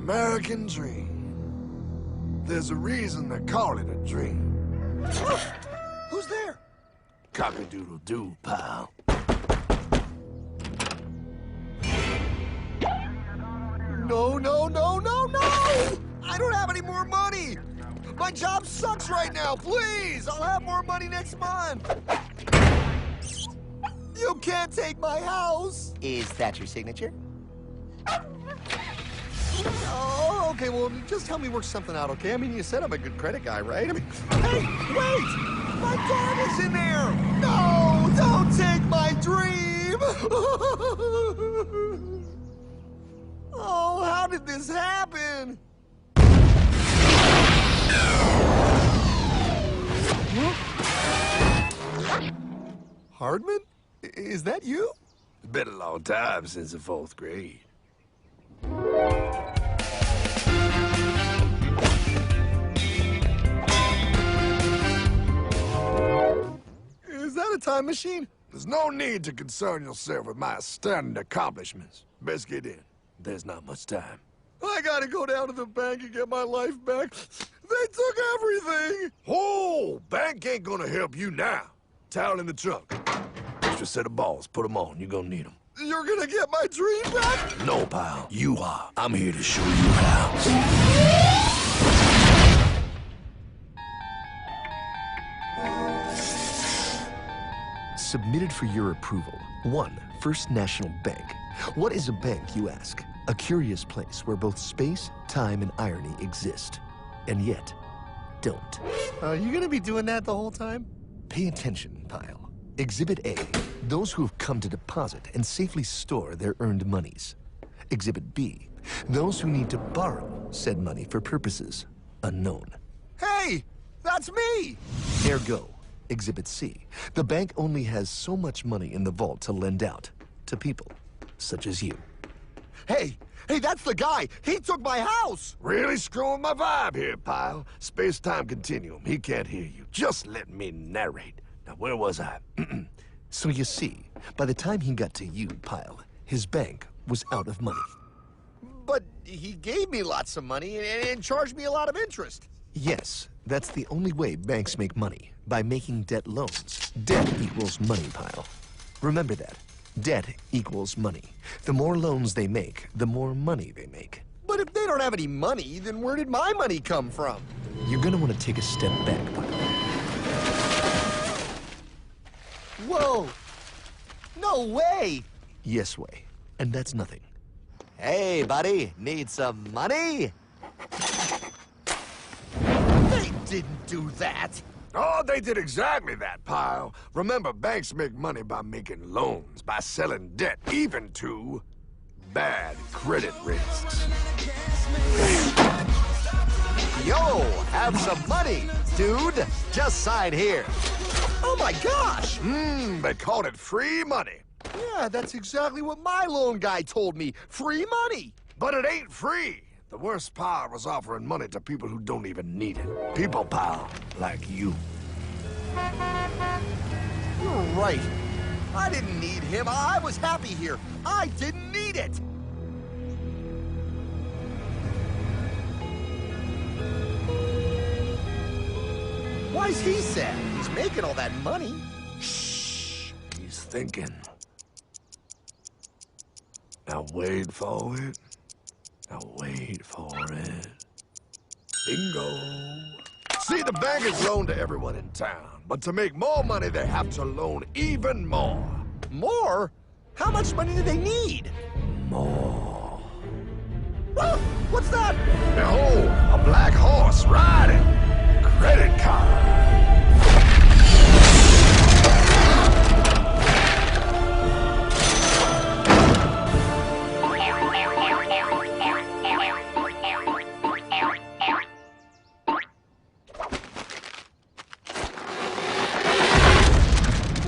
American dream. There's a reason they call it a dream. Who's there? Cock-a-doodle-doo, pal. No, no, no, no, no! I don't have any more money! My job sucks right now, please! I'll have more money next month! You can't take my house! Is that your signature? Oh, okay, well, just help me work something out, okay? I mean, you said I'm a good credit guy, right? I mean, hey, wait! My dad is in there! No, don't take my dream! Oh, how did this happen? Hardman? Is that you? It's been a long time since the 4th grade. Is that a time machine? There's no need to concern yourself with my astounding accomplishments. Best get in. There's not much time. I gotta go down to the bank and get my life back. They took everything! Oh, bank ain't gonna help you now. Towel in the trunk. Extra set of balls. Put them on. You're gonna need them. You're gonna get my dream back? No, pal. You are. I'm here to show you how. Submitted for your approval. 1. First National Bank. What is a bank, you ask? A curious place where both space, time, and irony exist. And yet, don't. You gonna be doing that the whole time? Pay attention, pile. Exhibit A. Those who have come to deposit and safely store their earned monies. Exhibit B. Those who need to borrow said money for purposes unknown. Hey! That's me! Ergo, Exhibit C. The bank only has so much money in the vault to lend out to people such as you. Hey! Hey, that's the guy! He took my house! Really screwing my vibe here, pal. Space-time continuum. He can't hear you. Just let me narrate. Now, where was I? So you see, by the time he got to you, Pile, his bank was out of money. But he gave me lots of money and charged me a lot of interest. Yes, that's the only way banks make money, by making debt loans. Debt equals money, Pile. Remember that. Debt equals money. The more loans they make, the more money they make. But if they don't have any money, then where did my money come from? You're gonna want to take a step back, Pile. Whoa! No way! Yes way. And that's nothing. Hey, buddy, need some money? They didn't do that! Oh, they did exactly that, pal. Remember, banks make money by making loans, by selling debt, even to bad credit risks. Yo, have some money, dude. Just sign here. Oh my gosh! They called it free money. Yeah, that's exactly what my loan guy told me. Free money! But it ain't free. The worst part was offering money to people who don't even need it. People, pal, like you. You're right. I didn't need him. I was happy here. I didn't need it. Why's he sad? He's making all that money. Shh. He's thinking. Now wait for it. Now wait for it. Bingo. See, the bankers loan to everyone in town, but to make more money, they have to loan even more. More? How much money do they need? More. Ah, what's that? Behold, a black horse riding. Credit card.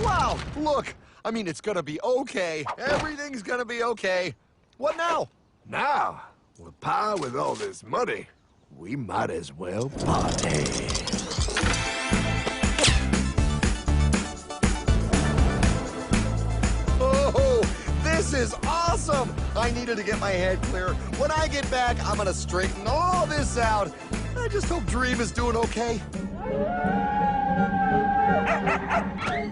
Wow, look. I mean, it's gonna be okay. Everything's gonna be okay. What now? Now, with power with all this money, we might as well party. Oh, this This is awesome! I needed to get my head clear. When I get back, I'm gonna straighten all this out. I just hope Dream is doing okay.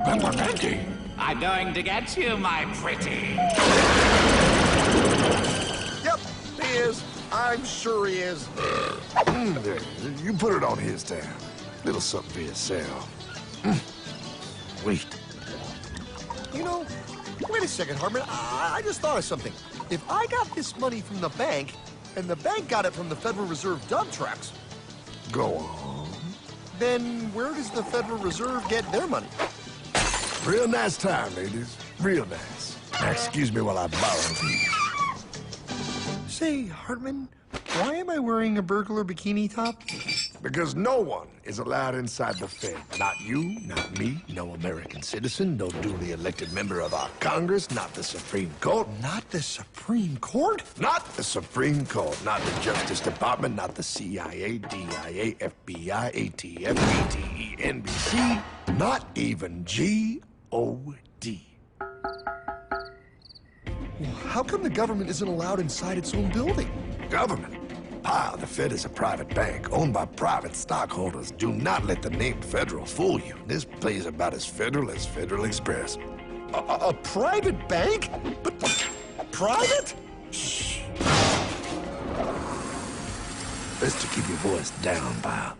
Pepperminty! I'm going to get you, my pretty. Yep, he is. I'm sure he is. There, you put it on his tab. Little something for yourself. Wait. You know, wait a second, Hartman. I just thought of something. If I got this money from the bank, and the bank got it from the Federal Reserve dump trucks, Go on. then where does the Federal Reserve get their money? Real nice time, ladies. Real nice. Now, excuse me while I borrow these. Say, Hartman, why am I wearing a burglar bikini top? Because no one is allowed inside the Fed. Not you, not me, no American citizen, no duly elected member of our Congress, not the Supreme Court. Not the Supreme Court? Not the Supreme Court, not the Justice Department, not the CIA, DIA, FBI, ATF, ATE, NBC, not even GOD. How come the government isn't allowed inside its own building? Government? Pile, the Fed is a private bank owned by private stockholders. Do not let the name Federal fool you. This place is about as federal as Federal Express. A private bank? But private? Shh. Best to keep your voice down, pal.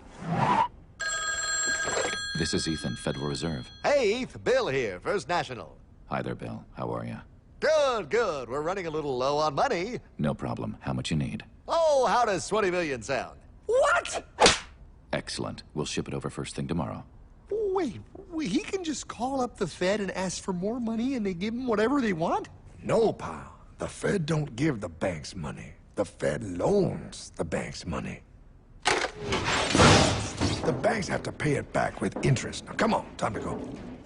This is Ethan, Federal Reserve. Hey, Heath, Bill here, First National. Hi there, Bill. How are you? Good, good. We're running a little low on money. No problem. How much you need? Oh, how does 20 million sound? What? Excellent. We'll ship it over first thing tomorrow. Wait, he can just call up the Fed and ask for more money and they give him whatever they want? No, pal. The Fed don't give the banks money. The Fed loans the banks money. The banks have to pay it back with interest. Now, come on, time to go.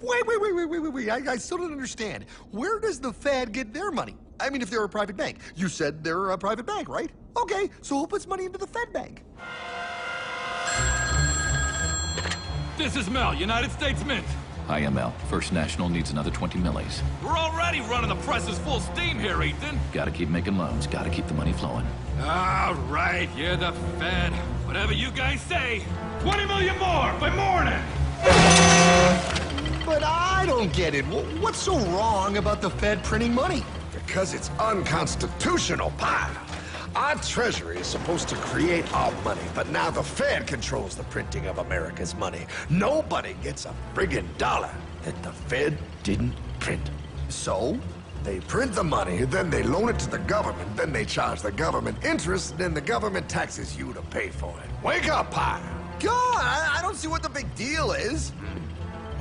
Wait. I still don't understand. Where does the Fed get their money? I mean, if they're a private bank. You said they're a private bank, right? Okay, so who puts money into the Fed bank? This is Mel, United States Mint. Hi, ML. First National needs another 20 millis. We're already running the presses full steam here, Ethan. Gotta keep making loans. Gotta keep the money flowing. All right, you're the Fed. Whatever you guys say. 20 million more by morning. But I don't get it. What's so wrong about the Fed printing money? Because it's unconstitutional, pal. Our Treasury is supposed to create our money, but now the Fed controls the printing of America's money. Nobody gets a friggin' dollar that the Fed didn't print. So? They print the money, then they loan it to the government, then they charge the government interest, then the government taxes you to pay for it. Wake up, pal. God, I don't see what the big deal is.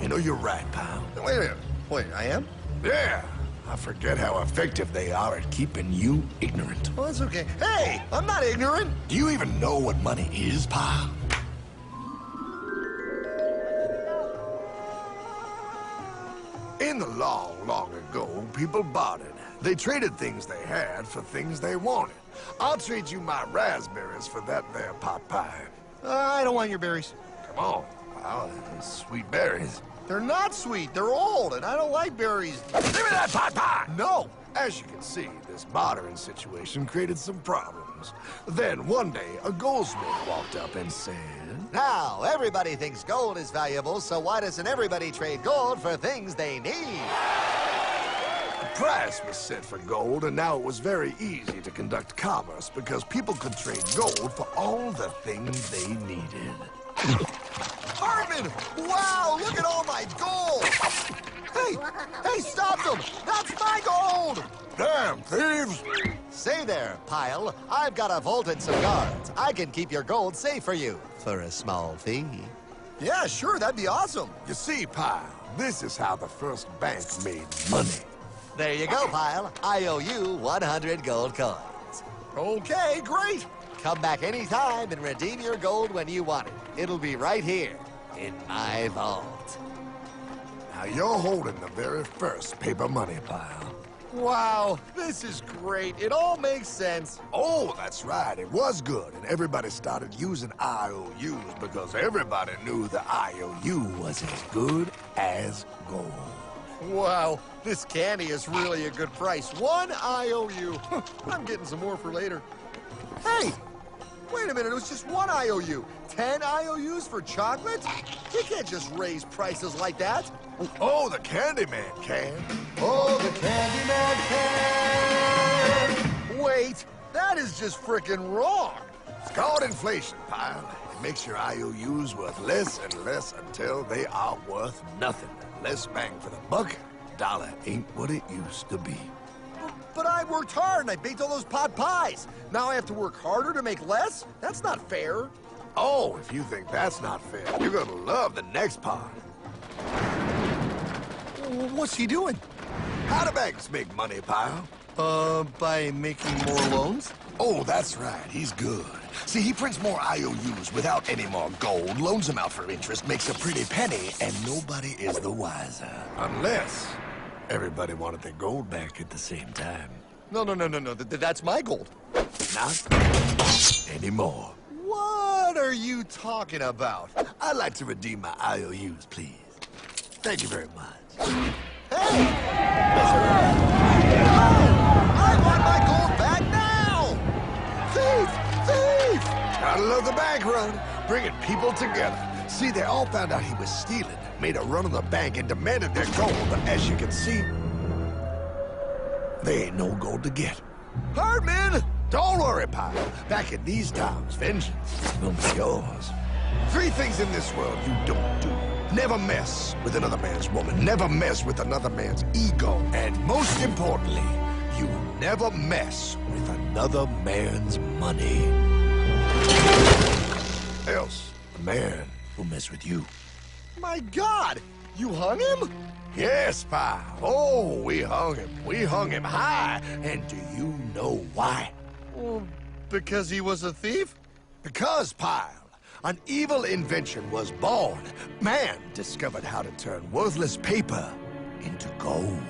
You know, you're right, pal. Wait a minute. Wait, I am? Yeah. I forget how effective they are at keeping you ignorant. Well, that's okay. Hey, I'm not ignorant. Do you even know what money is, pal? In the long, long ago, people bartered. They traded things they had for things they wanted. I'll trade you my raspberries for that there pot pie. I don't want your berries. Come on, pal. Sweet berries. They're not sweet. They're old, and I don't like berries. Give me that pot pie! No. As you can see, this bartering situation created some problems. Then one day, a goldsmith walked up and said, Now, everybody thinks gold is valuable, so why doesn't everybody trade gold for things they need? The price was set for gold, and now it was very easy to conduct commerce because people could trade gold for all the things they needed. Hartman! Wow, look at all my gold! Hey, stop them! That's my gold! Damn thieves! Say there, Pile. I've got a vault and some guards. I can keep your gold safe for you for a small fee. Yeah, sure, that'd be awesome. You see, pal, this is how the first bank made money. There you go, Pile. I owe you 100 gold coins. Okay, great. Come back anytime and redeem your gold when you want it. It'll be right here in my vault. Now you're holding the very first paper money, pal. Wow, this is great. It all makes sense. Oh, that's right. It was good, and everybody started using IOUs because everybody knew the IOU was as good as gold. Wow, this candy is really a good price. 1 IOU. I'm getting some more for later. Hey, wait a minute, it was just 1 IOU. 10 IOUs for chocolate? You can't just raise prices like that. Oh, the Candyman can. Oh, the Candyman can! Wait, that is just frickin' wrong. It's called inflation, pal. It makes your IOUs worth less and less until they are worth nothing. Less bang for the buck. Dollar ain't what it used to be. But I worked hard and I baked all those pot pies. Now I have to work harder to make less? That's not fair. Oh, if you think that's not fair, you're gonna love the next part. What's he doing? How do banks make money, pal? By making more loans? Oh, that's right. He's good. See, he prints more IOUs without any more gold, loans them out for interest, makes a pretty penny, and nobody is the wiser. Unless everybody wanted their gold back at the same time. No. That's my gold. Not anymore. What are you talking about? I'd like to redeem my IOUs, please. Thank you very much. Hey! I want my gold back now! Thief! Gotta love the bank run, bringing people together. See, they all found out he was stealing, made a run on the bank, and demanded their gold. But as you can see, there ain't no gold to get. Hardman! Don't worry, pal. Back in these times, vengeance will be yours. 3 things in this world you don't do. Never mess with another man's woman. Never mess with another man's ego. And most importantly, you never mess with another man's money. Else, the man will mess with you. My God! You hung him? Yes, pal. Oh, we hung him. We hung him high. And do you know why? Well, because he was a thief? Because, pal, an evil invention was born. Man discovered how to turn worthless paper into gold.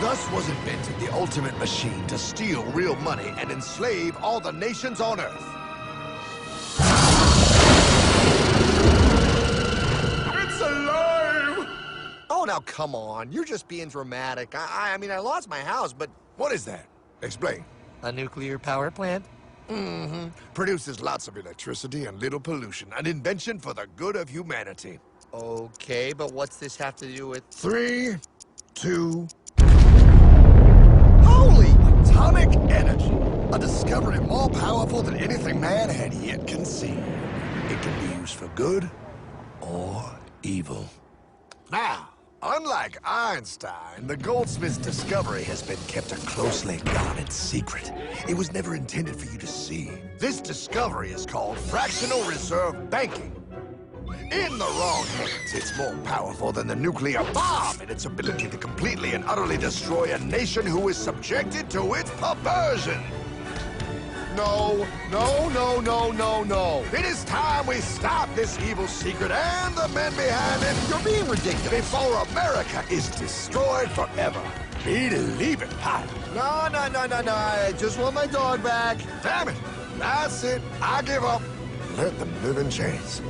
Thus was invented the ultimate machine to steal real money and enslave all the nations on Earth. It's alive! Oh, now come on. You're just being dramatic. I mean, I lost my house, but... What is that? Explain. A nuclear power plant? Mm-hmm. Produces lots of electricity and little pollution. An invention for the good of humanity. Okay, but what's this have to do with... 3, 2... Holy! Atomic energy. A discovery more powerful than anything man had yet conceived. It can be used for good or evil. Now, unlike Einstein, the goldsmith's discovery has been kept a closely guarded secret. It was never intended for you to see. This discovery is called fractional reserve banking. In the wrong hands, it's more powerful than the nuclear bomb in its ability to completely and utterly destroy a nation who is subjected to its perversion. No. It is time we stop this evil secret and the men behind it. You're being ridiculous. Before America is destroyed forever. Believe it, Pat. No. I just want my dog back. Damn it. That's it. I give up. Let them live in chains.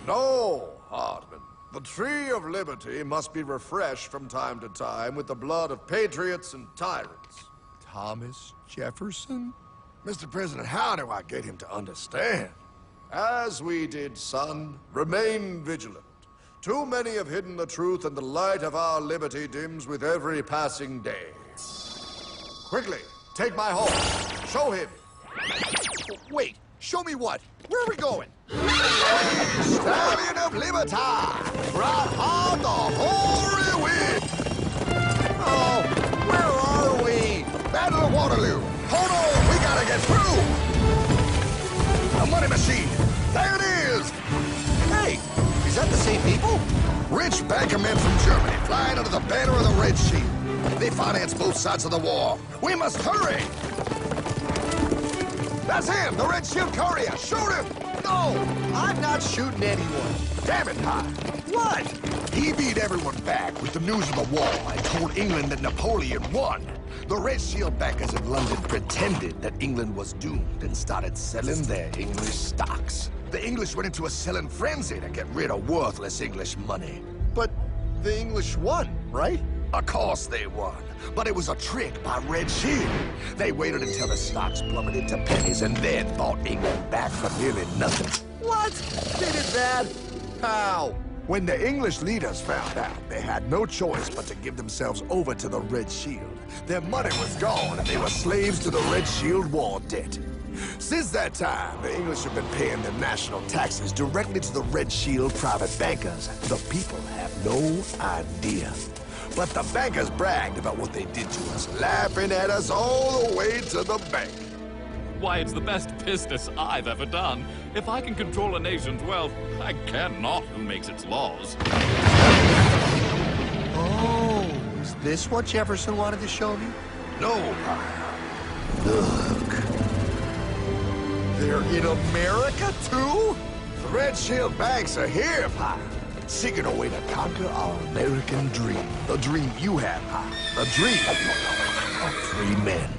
No, Hardman. The tree of liberty must be refreshed from time to time with the blood of patriots and tyrants. Thomas Jefferson? Mr. President, how do I get him to understand? As we did, son, remain vigilant. Too many have hidden the truth, and the light of our liberty dims with every passing day. Quickly, take my horse. Show him. Wait, show me what? Where are we going? Stallion of Liberty! Brought on the hoary wind! Oh, where are we? Battle of Waterloo! Hold on, we gotta get through! A money machine! There it is! Hey, is that the same people? Rich bankermen from Germany flying under the banner of the Red Shield. They finance both sides of the war. We must hurry! That's him, the Red Shield courier! Shoot him! No, I'm not shooting anyone. Damn it, Pie! What? He beat everyone back with the news of the war and told England that Napoleon won. The Red Shield backers in London pretended that England was doomed and started selling their English stocks. The English went into a selling frenzy to get rid of worthless English money. But The English won, right? Of course they won. But it was a trick by Red Shield. They waited until the stocks plummeted to pennies and then bought England back for nearly nothing. What? They did that? How? When the English leaders found out, they had no choice but to give themselves over to the Red Shield. Their money was gone and they were slaves to the Red Shield war debt. Since that time, the English have been paying their national taxes directly to the Red Shield private bankers. The people have no idea. But the bankers bragged about what they did to us, laughing at us all the way to the bank. Why, it's the best business I've ever done. If I can control a nation's wealth, I care not who makes its laws. Oh, is this what Jefferson wanted to show me? No, look. They're in America, too? The Red Shield banks are here, Pie. Seeking a way to conquer our American dream. The dream you have, Pie. The dream of free men.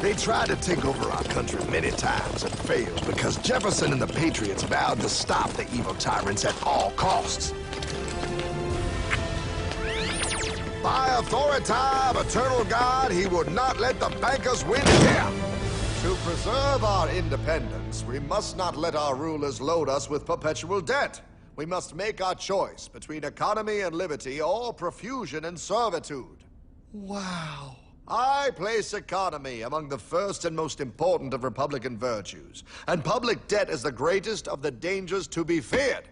They tried to take over our country many times and failed because Jefferson and the Patriots vowed to stop the evil tyrants at all costs. By authority of eternal God, he would not let the bankers win here. To preserve our independence, we must not let our rulers load us with perpetual debt. We must make our choice between economy and liberty or profusion and servitude. Wow. I place economy among the first and most important of Republican virtues, and public debt is the greatest of the dangers to be feared.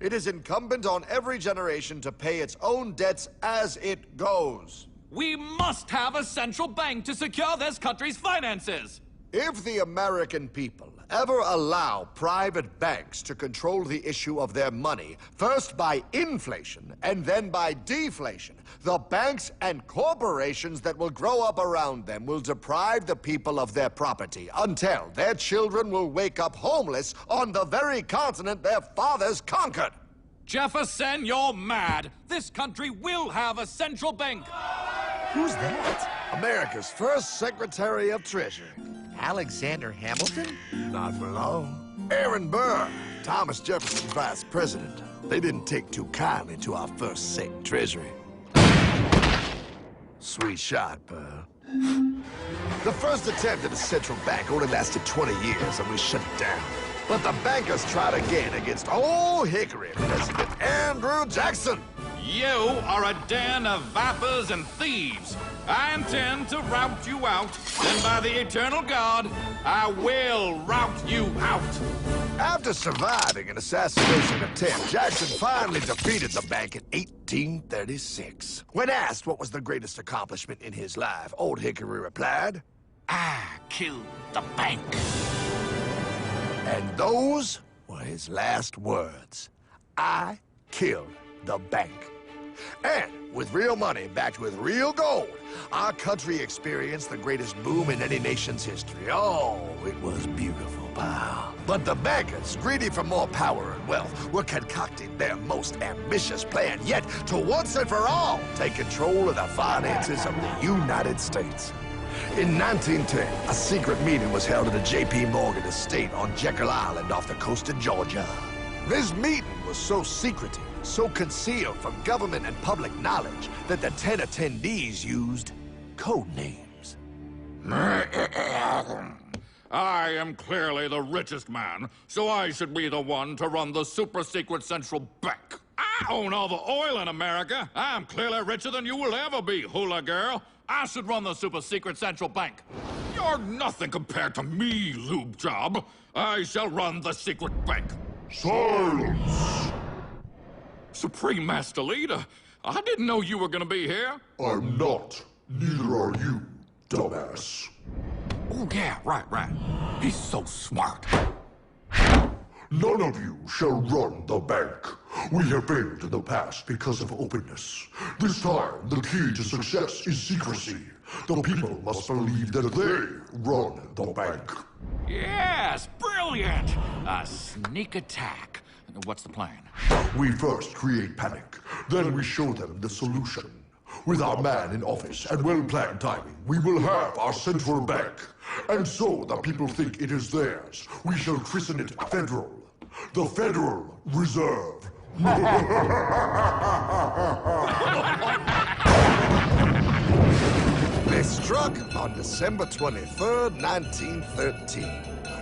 It is incumbent on every generation to pay its own debts as it goes. We must have a central bank to secure this country's finances. If the American people ever allow private banks to control the issue of their money, first by inflation and then by deflation, the banks and corporations that will grow up around them will deprive the people of their property until their children will wake up homeless on the very continent their fathers conquered. Jefferson, you're mad. This country will have a central bank. Who's that? America's first Secretary of Treasury. Alexander Hamilton? Not for long. Aaron Burr, Thomas Jefferson's vice president. They didn't take too kindly to our first Sec Treasury. Sweet shot, Burr. The first attempt at a central bank only lasted 20 years and we shut it down. But the bankers tried again against Old Hickory President Andrew Jackson. You are a den of vipers and thieves. I intend to rout you out, and by the eternal God, I will rout you out. After surviving an assassination attempt, Jackson finally defeated the bank in 1836. When asked what was the greatest accomplishment in his life, Old Hickory replied, I killed the bank. and those were his last words. I killed the bank. And with real money backed with real gold, our country experienced the greatest boom in any nation's history. Oh, it was beautiful, pal. But the bankers, greedy for more power and wealth, were concocting their most ambitious plan yet to once and for all take control of the finances of the United States. In 1910, a secret meeting was held at the J.P. Morgan estate on Jekyll Island off the coast of Georgia. This meeting was so secretive, so concealed from government and public knowledge that the 10 attendees used code names. I am clearly the richest man, so I should be the one to run the super-secret central bank. I own all the oil in America. I'm clearly richer than you will ever be, hula girl. I should run the super-secret central bank. You're nothing compared to me, lube job. I shall run the secret bank. Silence! Supreme Master Leader, I didn't know you were gonna be here. I'm not. Neither are you, dumbass. Oh, yeah, right. He's so smart. None of you shall run the bank. We have failed in the past because of openness. This time, the key to success is secrecy. The people must believe that they run the bank. Yes, brilliant! A sneak attack. What's the plan? We first create panic, then we show them the solution. With our man in office and well-planned timing, we will have our central bank. And so the people think it is theirs. We shall christen it Federal. The Federal Reserve They struck on December 23rd, 1913.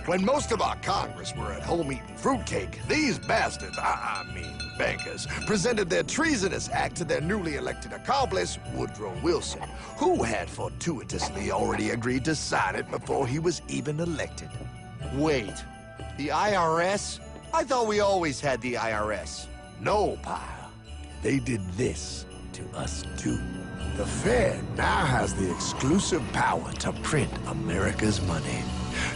When most of our Congress were at home eating fruitcake, these bastards, I mean bankers, presented their treasonous act to their newly elected accomplice, Woodrow Wilson, who had fortuitously already agreed to sign it before he was even elected. Wait, the IRS? I thought we always had the IRS. No, pal. They did this to us too. The Fed now has the exclusive power to print America's money.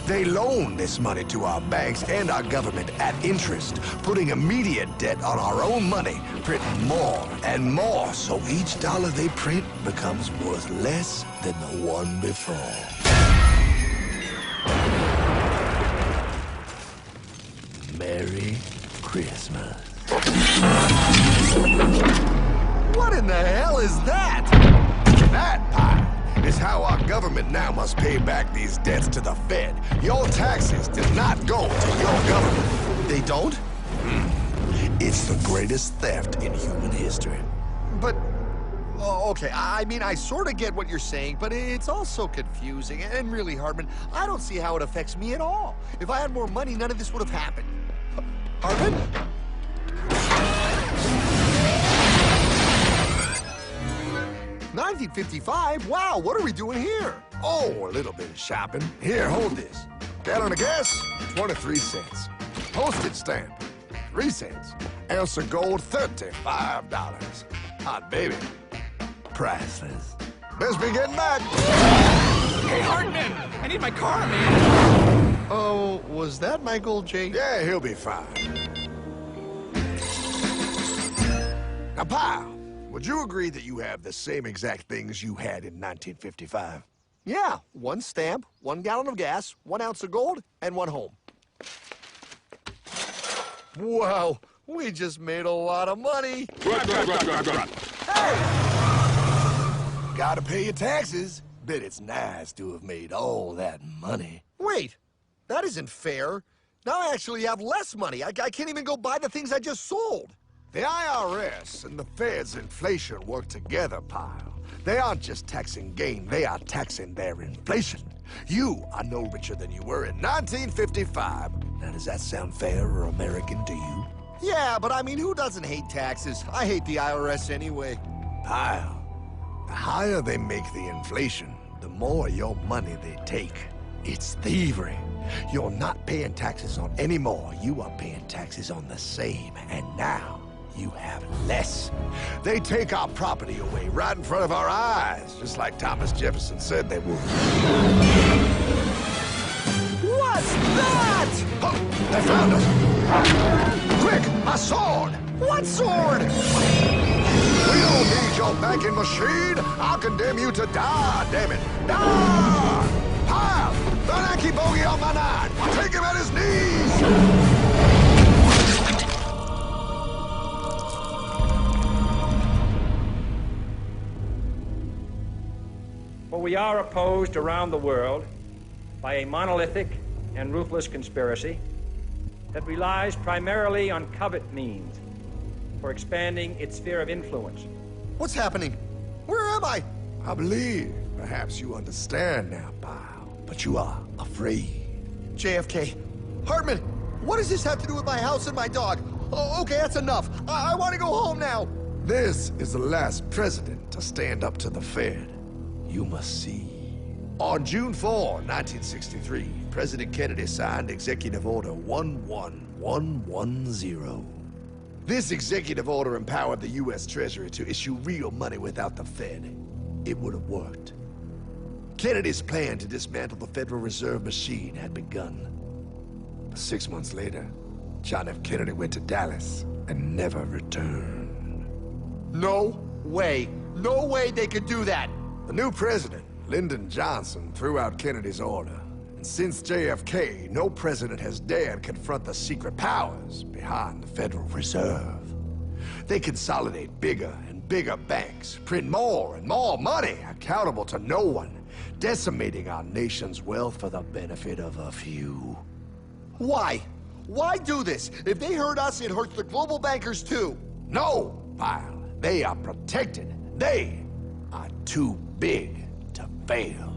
They loan this money to our banks and our government at interest, putting immediate debt on our own money, printing more and more, so each dollar they print becomes worth less than the one before. Merry Christmas. What in the hell is that? That, pile, is how our government now must pay back these debts to the Fed. Your taxes do not go to your government. They don't? It's the greatest theft in human history. But, okay, I mean, I sort of get what you're saying, but it's also confusing. And really, Hartman, I don't see how it affects me at all. If I had more money, none of this would have happened. Hartman? 1955? Wow, what are we doing here? Oh, a little bit of shopping. Here, hold this. Gallon of gas, 23 cents. Postage stamp, 3 cents. Ounce of gold, $35. Hot baby, priceless. Best be getting back. Hey, Hartman! I need my car, man! Oh, was that Michael J? Yeah, he'll be fine. Now, pal, would you agree that you have the same exact things you had in 1955? Yeah, 1 stamp, 1 gallon of gas, 1 ounce of gold, and 1 home. Wow, we just made a lot of money. Hey! Gotta pay your taxes. Bet it's nice to have made all that money. Wait, that isn't fair. Now I actually have less money. I can't even go buy the things I just sold. The IRS and the Fed's inflation work together, pal. They aren't just taxing gain, they are taxing their inflation. You are no richer than you were in 1955. Now, does that sound fair or American to you? Yeah, but I mean, who doesn't hate taxes? I hate the IRS anyway. Pal, the higher they make the inflation, the more your money they take. It's thievery. You're not paying taxes on any more. You are paying taxes on the same, and now you have less. They take our property away right in front of our eyes, just like Thomas Jefferson said they would. What's that? Oh, they found us! Quick, a sword! What sword? We don't need your banking machine! I'll condemn you to die, damn it! Die! Pile! The Yankee bogey on my 9! Take him at his knees! For we are opposed around the world by a monolithic and ruthless conspiracy that relies primarily on covert means for expanding its sphere of influence. What's happening? Where am I? I believe perhaps you understand now, pal, but you are afraid. JFK. Hartman, what does this have to do with my house and my dog? Oh, okay, that's enough. I want to go home now. This is the last president to stand up to the Fed. You must see. On June 4, 1963, President Kennedy signed Executive Order 11110. This executive order empowered the U.S. Treasury to issue real money without the Fed. It would have worked. Kennedy's plan to dismantle the Federal Reserve machine had begun. 6 months later, John F. Kennedy went to Dallas and never returned. No way. No way they could do that. The new president, Lyndon Johnson, threw out Kennedy's order. And since JFK, no president has dared confront the secret powers behind the Federal Reserve. They consolidate bigger and bigger banks, print more and more money, accountable to no one, decimating our nation's wealth for the benefit of a few. Why? Why do this? If they hurt us, it hurts the global bankers too. No, pal. They are protected. They are too big to fail.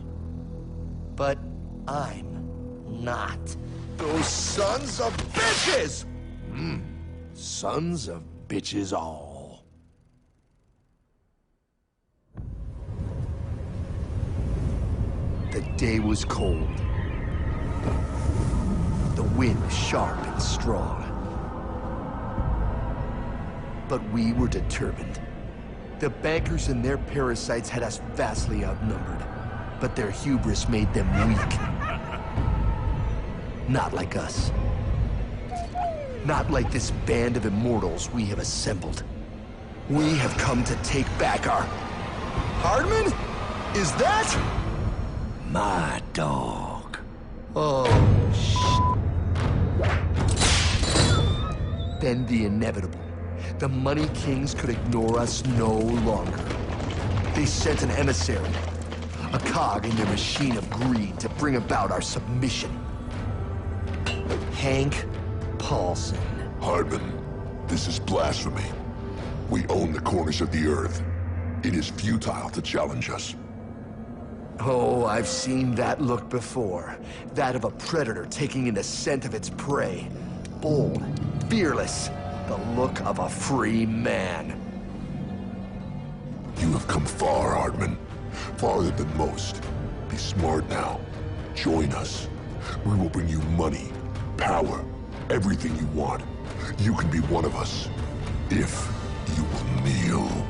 But I'm not. Those sons of bitches! Sons of bitches all. The day was cold. The wind sharp and strong. But we were determined. The bankers and their parasites had us vastly outnumbered, but their hubris made them weak. Not like us. Not like this band of immortals we have assembled. We have come to take back our... Hardman? Is that? My dog. Oh, Then the inevitable. The Money Kings could ignore us no longer. They sent an emissary, a cog in their machine of greed to bring about our submission. Hank Paulson. Hardman, this is blasphemy. We own the corners of the earth. It is futile to challenge us. Oh, I've seen that look before. That of a predator taking in the scent of its prey. Bold, fearless, the look of a free man. You have come far, Hardman. Farther than most. Be smart now. Join us. We will bring you money, power, everything you want. You can be one of us, if you will kneel.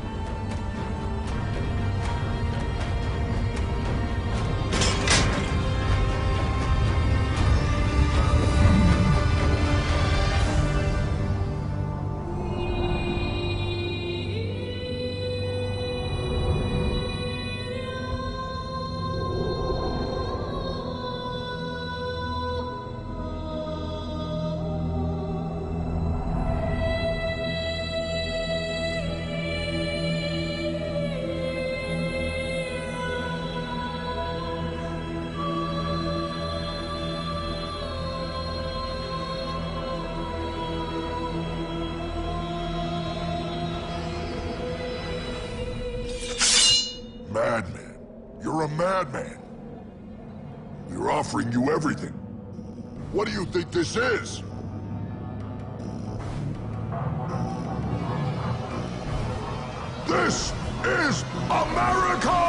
Madman. You're a madman. We're offering you everything. What do you think this is? This is America!